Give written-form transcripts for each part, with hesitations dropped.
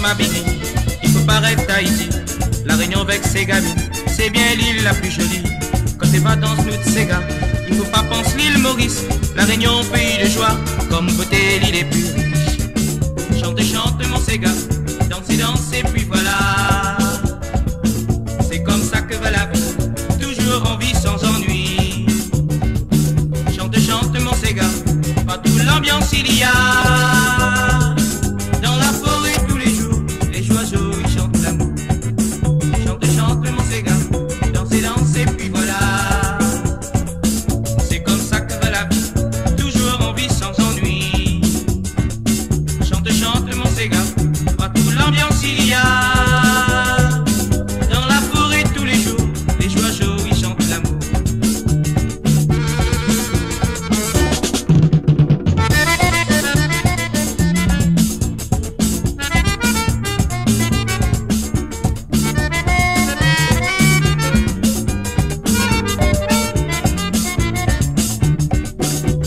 ma bini. Il faut paraître Tahiti, la Réunion avec ses gamines. C'est bien l'île la plus jolie, quand c'est pas dans nous de ces gars. Il faut pas penser l'île Maurice, la Réunion pays de joie. Comme côté l'île est plus riche. Chante, chante mon Séga, danser, danser, puis voilà. C'est comme ça que va la vie, toujours en vie sans ennui. Chante, chante mon Séga, partout l'ambiance il y a. Dans la forêt tous les jours, les oiseaux ils chantent l'amour. Chante, chante mon Séga, danser, danser, puis voilà. C'est comme ça que va la vie, toujours en vie sans ennui. Chante, chante mon Séga, partout l'ambiance il y a. Dans la forêt tous les jours, les oiseaux ils chantent l'amour.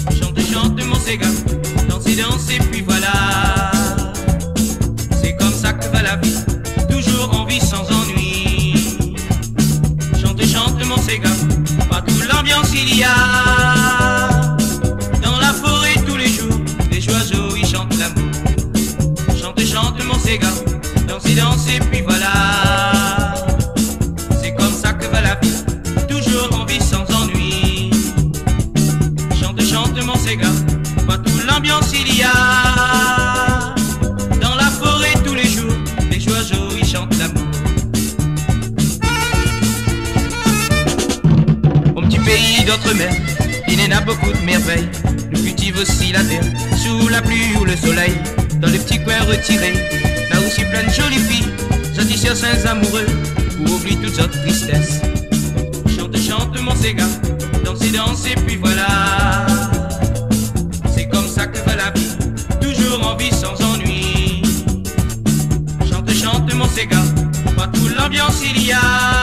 Chante, chante mon Séga, danser, danser, puis voilà. C'est comme ça que va la vie, toujours en vie sans ennui. Chante, chante mon Séga, partout l'ambiance il y a. Dans la forêt tous les jours, les oiseaux ils chantent l'amour. Chante, chante mon Séga, danser, danser, puis voilà. C'est comme ça que va la vie, toujours en vie sans ennui. Chante, chante mon Séga, partout l'ambiance il y a. Dans la forêt tous les jours, les oiseaux ils chantent l'amour. Au petit pays d'outre-mer, il y en a beaucoup de merveilles. Nous cultive aussi la terre, sous la pluie ou le soleil. Dans les petits coins retirés, là aussi plein de jolies filles, satisfaire saints amoureux, ou oublie toutes sortes de tristesses. Chante, chante mon Séga, danser, danser, puis voilà. C'est comme ça que va la vie, toujours en vie sans ennui. Chante, chante mon Séga, partout l'ambiance il y a.